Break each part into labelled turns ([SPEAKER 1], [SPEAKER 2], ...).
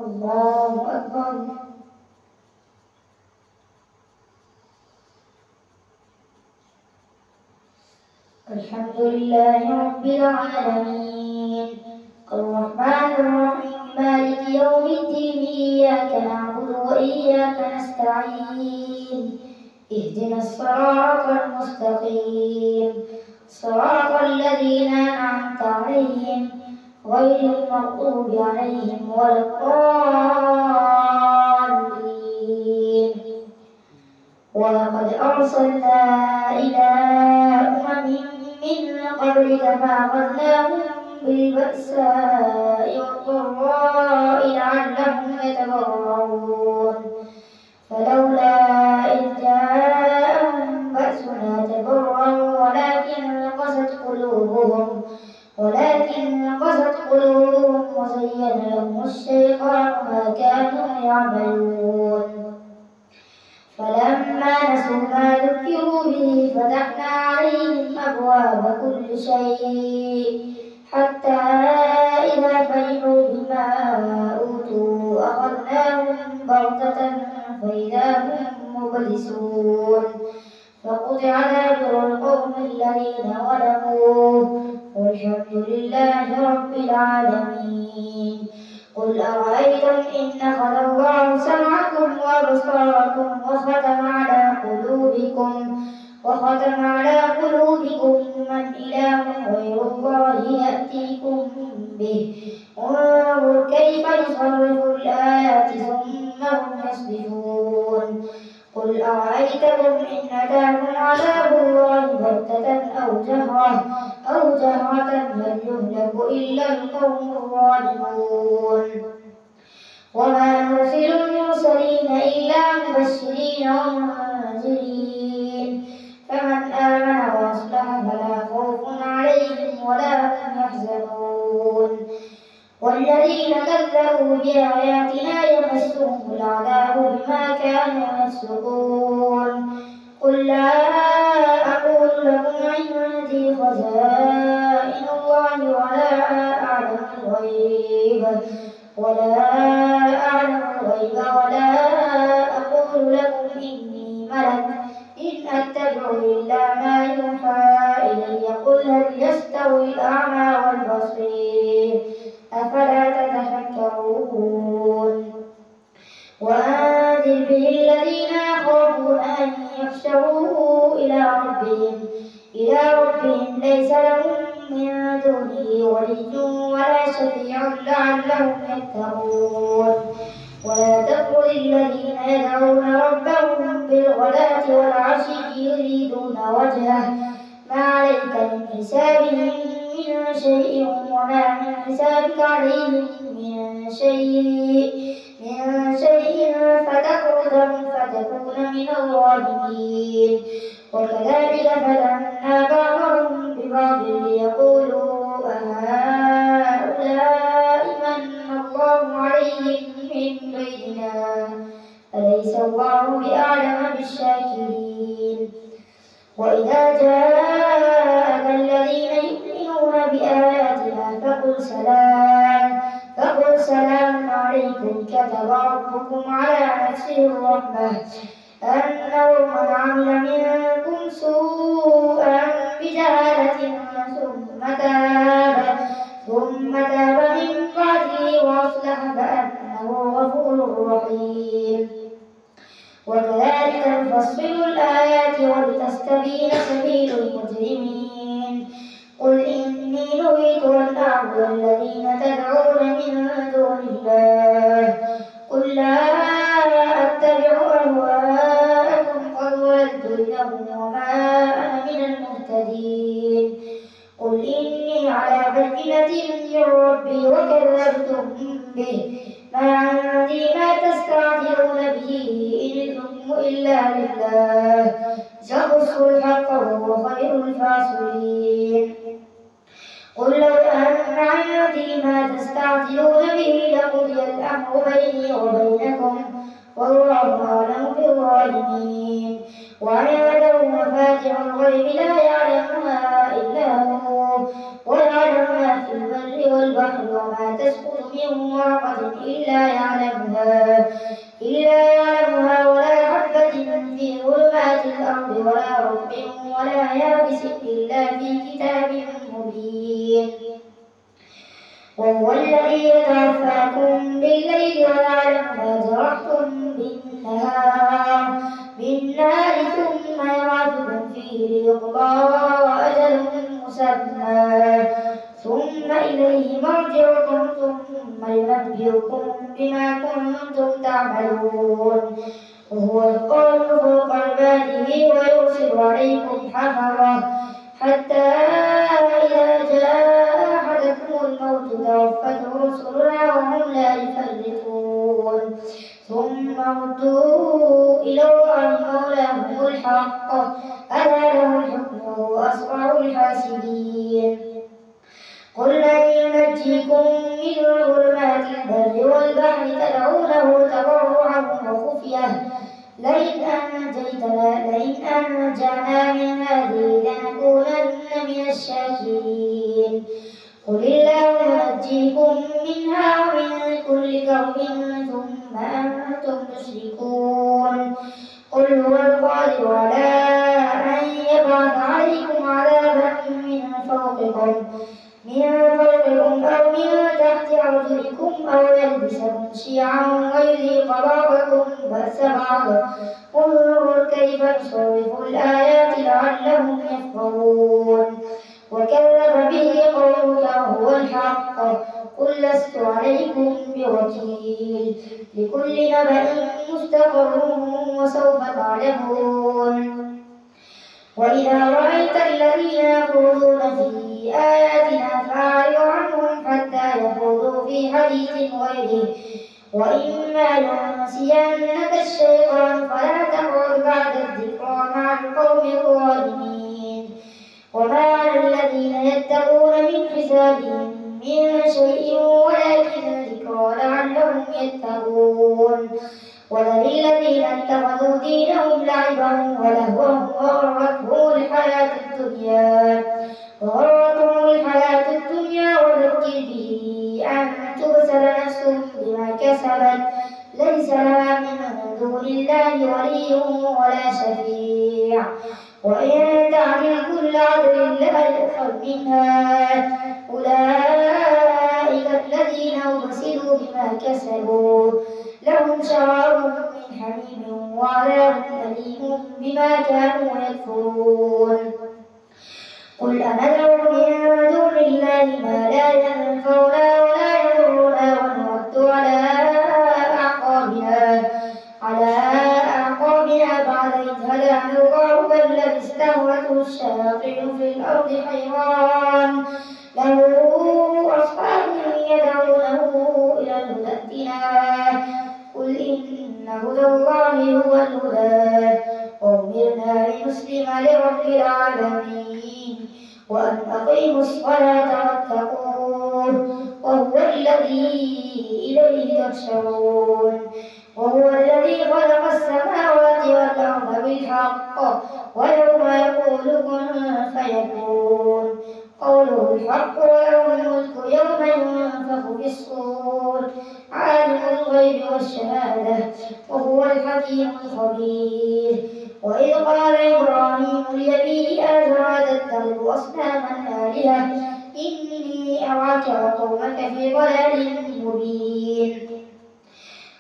[SPEAKER 1] الله أكبر. الحمد لله رب العالمين الرحمن الرحيم مالك يوم الدين إياك نعبد وإياك نستعين اهدنا الصراط المستقيم صراط الذين أنعمت عليهم غير المغضوب عليهم ولا الضالين. ولقد أرسلنا إلى أمم من قبلك فأخذناهم بالبأساء والضراء لعلهم يتضرعون فلولا إذ جاءهم بأسنا تضرعوا ولكن قست قلوبهم وزين لهم الشيطان ما كانوا يعملون. فلما نسوا ما ذكروا به فتحنا عليهم أبواب كل شيء حتى إذا فرحوا بما أوتوا أخذناهم بغتة فإذا هم مبلسون فقطع دابر القوم الذين ظلموا والحمد لله رب العالمين. قل أرأيتم إن أخذ الله سمعكم وأبصاركم وختم على قلوبكم من إله غير الله يأتيكم به انظر كيف نصرف الآيات ثم هم يصدفون. قل أرأيتكم إن أتاكم عذاب الله بغتة أو جهرة هل يهلك إلا القوم الظالمون. وما نرسل المرسلين إلا مبشرين ومنذرين فمن آمن وأصلح فلا خوف عليهم ولا هم يحزنون. والذين كذبوا بآياتنا يمسهم العذاب بما كانوا يفسقون. قل لا أقول لكم عندي خزائن الله ولا أعلم الغيب ولا أقول لكم إني ملك إن أتبع إلا ما يوحى إلي. قل هل يستوي الأعمى والبصير أفلا تتفكرون. وأنذر به الذين يخافون أن يحشروا إلى ربهم ليس لهم من دونه ولي ولا شفيع لعلهم يتقون. ولا تطرد الذين يدعون ربهم بالغداة والعشي يريدون وجهه ما عليك من حسابهم من شيء وما من حسابك عليهم من شيء فتطردهم فتكون من الظالمين. وكذلك فتنا بعضهم ببعض ليقولوا أهؤلاء من الله عليهم من بيننا أليس الله بأعلم بالشاكرين. وإذا جاءك الذين يؤمنون بآياتنا فقل سلام عليكم كتب ربكم على نفسه الرحمة أنه من عمل منكم سوءا بجهالة ثم تاب من بعده وأصلح فأنه غفور رحيم. وكذلك نفصل الآيات ولتستبين سبيل المجرمين. قل إني نهيت أن أعبد الذين تدعون من دون الله قل لا أتبع أهواءكم قد ضللت إذا وما أنا من المهتدين. قل إني على بينة من ربي وكذبتم به ما عندي ما تستعجلون به إن الحكم إلا لله يقص الحق وهو خير الفاصلين. قل لو أن عندي ما تستعجلون به لقضي الأمر بيني وبينكم والله أعلم بالظالمين. وعنده مفاتح الغيب لا يعلمها إلا هو ويعلم ما في البر والبحر البحر وما تسقط من ورقة إلا يعلمها ولا حبة في ظلمات الأرض ولا رطب ولا يابس إلا في كتاب مبين. وهو الذي يتوفاكم بالليل ويعلم ما جرحتم بالنهار ثم يبعثكم فيه ليقضى أجل مسمى ثم إليه مرجعكم ثم ينبئكم بما كنتم تعملون. وهو القاهر فوق عباده ويرسل عليكم حفظة حتى إذا جاء أحدكم الموت توفته رسلنا وهم لا يفرطون ثم ردوا إلى الله مولاهم الحق ألا له الحكم وهو أسرع الحاسبين. قل من ينجيكم من ظلمات البر والبحر تدعونه تضرعا وخفية لئن أنجانا من هذه لنكونن من الشاكرين. قل الله ينجيكم منها ومن كل كرب ثم أنتم تشركون. قل هو القادر على أن يبعث عليكم عذابا من فوقكم أو من تحت أرجلكم أو يلبسكم شيعا ويذيق بعضكم بأس بعض. انظر كيف نصرف الآيات لعلهم يفقهون. وكذب به قومك وهو الحق قل لست عليكم بوكيل لكل نبأ مستقر وسوف تعلمون. وإذا رأيت الذين يخوضون في آياتنا فأعرض عنهم حتى يخوضوا في حديث غيره وإما ينسينك الشيطان فلا تقعد بعد الذكرى مع القوم الظالمين. وما على الذين يتقون من حسابهم من شيء ولكن ذكرى لعلهم يتقون. وذر الذين اتخذوا دينهم لعبا ولهوا وغرتهم الحياة الدنيا وذكر به أن تبسل نفس بما كسبت ليس لها من دون الله ولي ولا شفيع. وإن تعدل كل عدل لا يؤخذ منها أولئك الذين أبسلوا بما كسبوا لهم شراب من حميم وعذاب أليم بما كانوا يكفرون. قل أندعو من دون الله ما لا ينفعنا ولا يضرنا ونرد على أعقابنا بعد إذ هدانا الله كالذي استهوته الشياطين في الأرض حيران له أصحاب يدعونه إلى الهدى ائتنا قل إن هدى الله هو الهدى وأمرنا لنسلم لرب العالمين وأن أقيموا الصلاة واتقوه وهو الذي إليه تحشرون. وهو الذي خلق السماوات والأرض بالحق ويوم يقول كن فيكون قوله الحق وله الملك يوم ينفخ في الصور عالم الغيب والشهادة وهو الحكيم الخبير. وإذ قال إبراهيم لأبيه آزر أتتخذ أصناما آلهة إني أراك وقومك في ضلال مبين.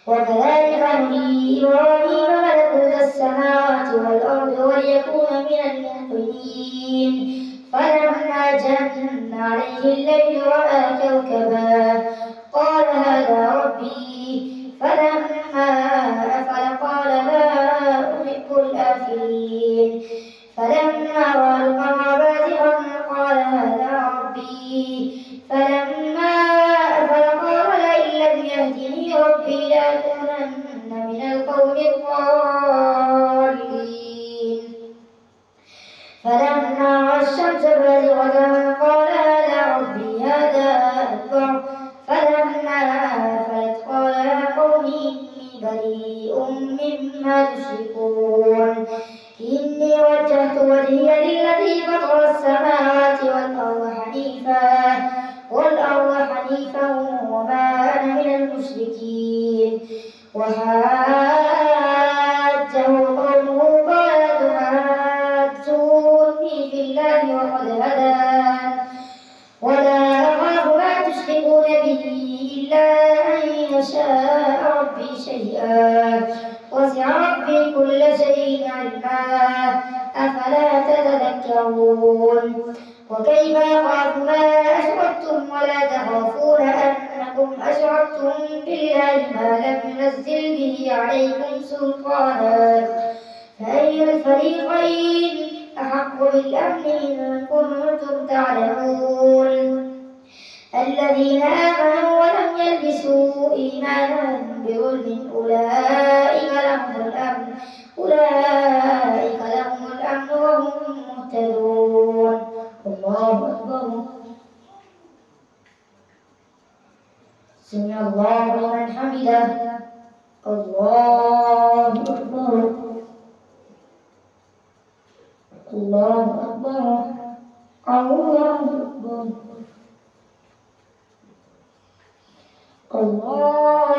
[SPEAKER 1] وكذلك نري إبراهيم ملكوت السماوات والأرض وليكون من الموقنين فلما جن عليه الليل رأى كوكبا قال هذا ربي فلما أفل قال لا أحب الآفلين. فلما رأى القمر بازغا قال هذا ربي فلما أفل قال لئن لم يهدني ربي لأكونن من القوم الضالين. فلما رأى الشمس بازغة قال هذا ربي هذا أكبر. فلما أفلت قال يا قوم وحاجه قومه قال تحاجوني في الله وقد هدان ولا أخاف ما تشركون به إلا أن يشاء ربي شيئا وسع ربي كل شيء علما أفلا تتذكرون وكيف أخاف ما أشركتم ولا تخافون أنكم أشركتم بالله ما لم ينزل به عليكم سلطانا فأي الفريقين أحق بالأمن إن كنتم تعلمون الذين آمنوا ولم يلبسوا إيمانهم بظلم أولئك لهم الأمن وهم مهتدون الله أكبر سمع الله لمن حمده الله أكبر الله أكبر الله أكبر الله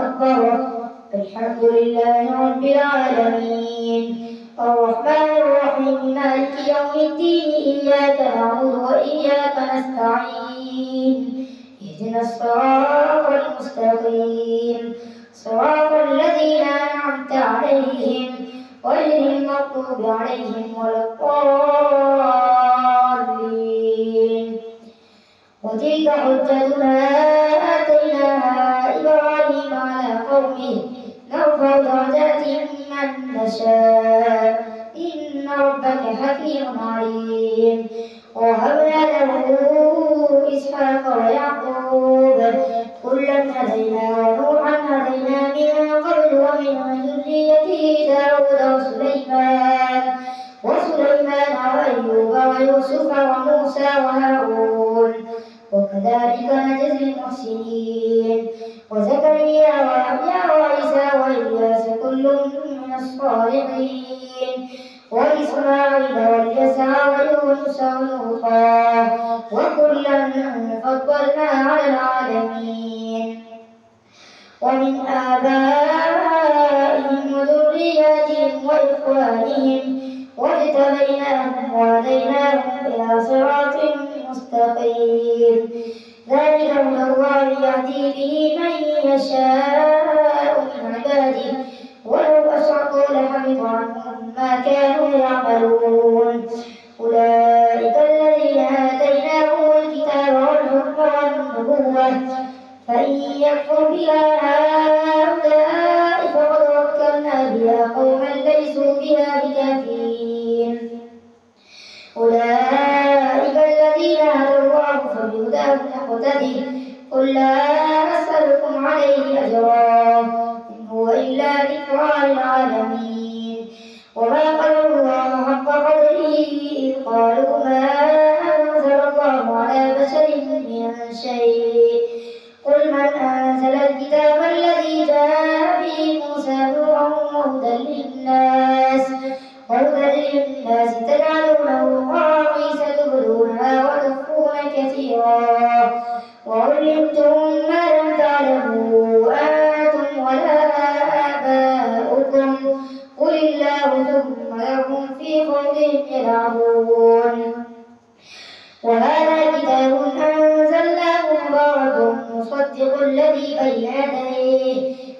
[SPEAKER 1] أكبر الحمد لله رب العالمين الرحمن الرحيم مالك يوم الدين إياك نعبد وإياك نستعين اهدنا الصراط المستقيم صراط الذين أنعمت عليهم غير المغضوب عليهم ولا الضالين وتلك حجتنا آتيناها إبراهيم على قومه نرفع درجات من نشاء إن ربك حكيم عليم ووهبنا له إسحاق ويعقوب كلا هدينا ونوحا هدينا من قبل ومن ذريته داود وسليمان وأيوب ويوسف وموسى وهارون وكذلك نجزي المحسنين وزكريا ويحيى وعيسى وإلياس كل من الصالحين وإسماعيل واليسع ويونس ولوطا وكلا فضلنا على العالمين ومن آبائهم وذرياتهم وإخوانهم واجتبيناهم وهديناهم إلى صراط مستقيم ذلك هدى الله يهدي به من يشاء من عباده ولو أشركوا لحبط عنهم ما كانوا يعملون أولئك الذين آتيناهم الكتاب والحكم والنبوة فإن يكفر بها هؤلاء فقد وكلنا بها قوما ليسوا بها بكافرين أولئك الذين هدى الله فبهداه مقتدي قل لا أسألكم عليه أجرا إن هو إلا ذكرى للعالمين وما قدروا الله حق قدره إذ قالوا ما أنزل الله على بشر من شيء قل من أنزل الكتاب الذي جاء به موسى نورا وهدى للناس تجعلونه قراطيس تبدونها وتخفون كثيرا وعلمتم ما لم تعلموا أنتم ولا آباؤكم قل الله ثم لهم في خوضهم يلعبون وهذا كتاب أنزلناه مبارك مصدق الذي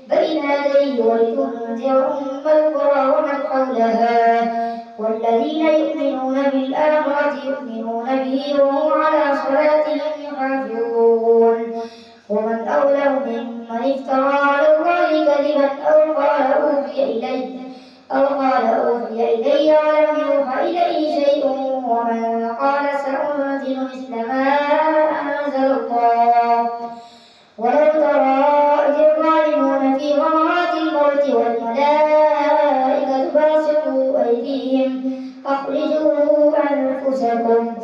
[SPEAKER 1] بين يديه ولتنذر أم القرى ومن حولها والذين يؤمنون بالآخرة يؤمنون به وهم على صلاتهم يحافظون ومن أظلم ممن افترى على الله كذبا أو قال أوحي إلي ولم يوحى إليه شيء ومن قال سأنزل مثل ما أنزل الله ولو ترى إذ الظالمون في غمرات الموت والملائكة باسطوا أيديهم أخرجوا أنفسكم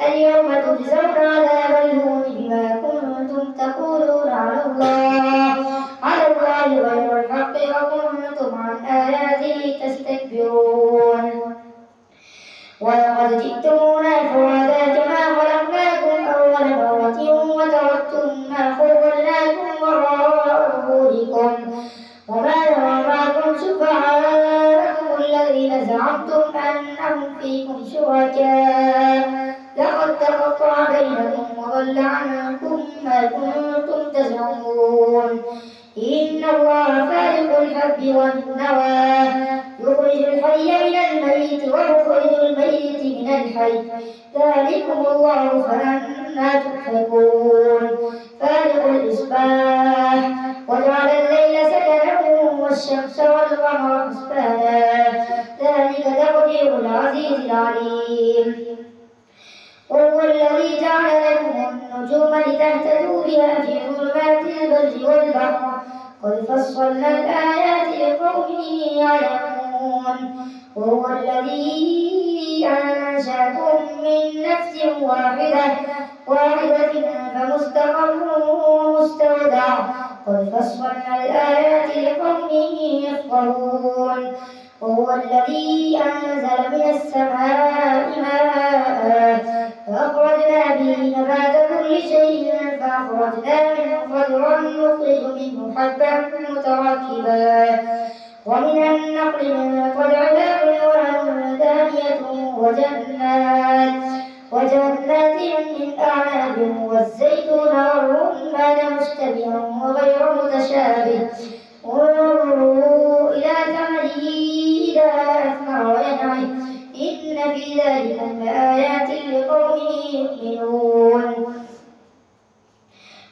[SPEAKER 1] اليوم تجزون عذاب الهون بما كنتم تقولون على الله غير الحق وكنتم عن آياته تستكبرون ولقد جئتمونا فرادا كما خلقناكم أول مرة وتركتم ما خولناكم وراء ظهوركم وتقطع بينكم وضل عنكم ما كنتم تزعمون إن الله فالق الحب والنوى يخرج الحي من الميت ويخرج الميت من الحي ذلكم الله فأنى تؤفكون فالق الإصباح وجعل الليل سكنا والشمس والقمر حسبانا ذلك تقدير العزيز العليم وهو الذي جعل لكم النجوم لتهتدوا بها في ظلمات البر والبحر قد فصلنا الآيات لقوم يعلمون وهو الذي أنشأكم من نفس واحدة فمستقر ومستودع قد فصلنا الآيات لقوم يفقهون وهو الذي أنزل من السماء ماء فأخرجنا به نبات كل شيء فأخرجنا منه خضرا نخرج منه حبا متراكبا ومن النخل من طلعها قنوان دانية وجنات من أعناب والزيتون والرمان مشتبها وغير متشابه انظروا إلى ثمره إذا أثمر وينعه إن في ذلكم لآيات لقوم يؤمنون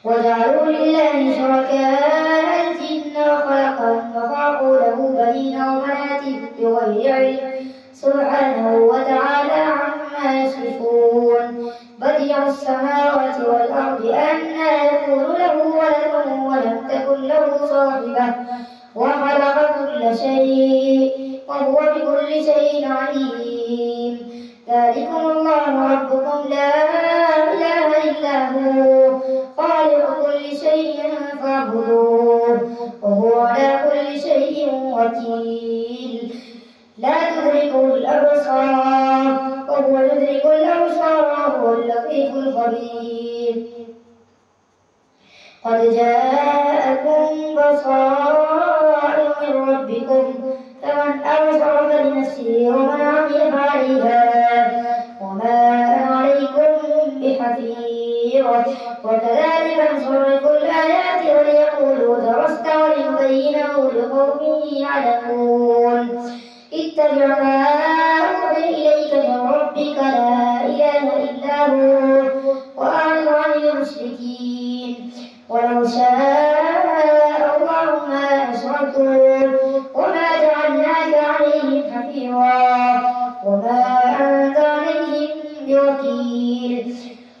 [SPEAKER 1] وجعلوا لله شركاء الجن وخلقهم وخلقوا له بنين وبنات بغير علم سبحانه وتعالى عما يصفون بديع السماوات والأرض أنى يكون له ولد ولم تكن له صاحبة وخلق كل شيء وهو بكل شيء عليم ذلكم الله ربكم لا إله إلا هو خالق كل شيء فاعبدوه وهو على كل شيء وكيل لا تدركه الأبصار وهو يدرك الأبصار وهو اللطيف الخبير قد جاءكم بصائر من ربكم فمن أبصر فلنفسه ومن عمل فعليها وما أنا عليكم بحفيظ وكذلك نصرف الآيات وليقولوا درست ولنبينه لقوم يعلمون اتبع ما أوحي إليك من ربك لا إله إلا هو وأعرض عن المشركين ولو شاء الله ما أشركوا وما جعلناك عليهم حفيظا وما أنت عليهم بوكيل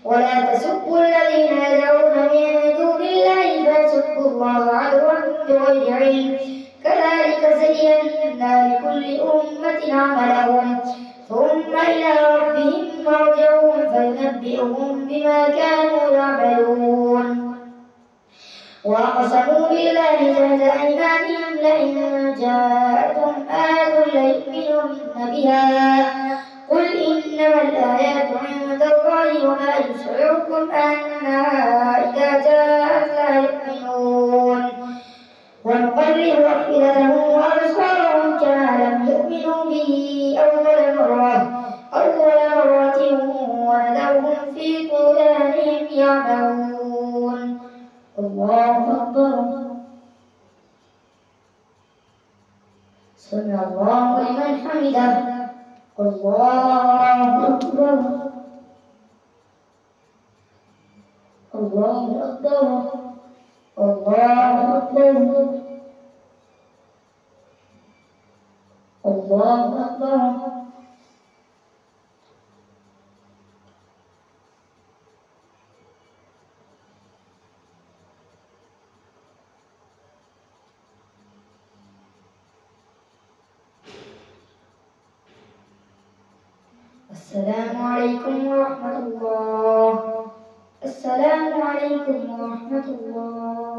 [SPEAKER 1] ولا تسبوا الذين يدعون من دون الله فيسبوا الله عدوا بغير علم كذلك زينا لكل أمة عملهم ثم إلى ربهم مرجعهم فينبئهم بما كانوا يعملون وأقسموا بالله جهد أيمانهم لئن جاءتهم آية ليؤمنن بها قل إنما الآيات عند الله وما يشعركم أنها إذا جاءت لا يؤمنون ونقلب أفئدتهم وأبصارهم كما لم يؤمنوا به أول مرة ونذرهم في طغيانهم يعمهون الله أكبر سمع الله لمن حمده الله أكبر الله أكبر الله أكبر الله أكبر السلام عليكم ورحمة الله. السلام عليكم ورحمة الله.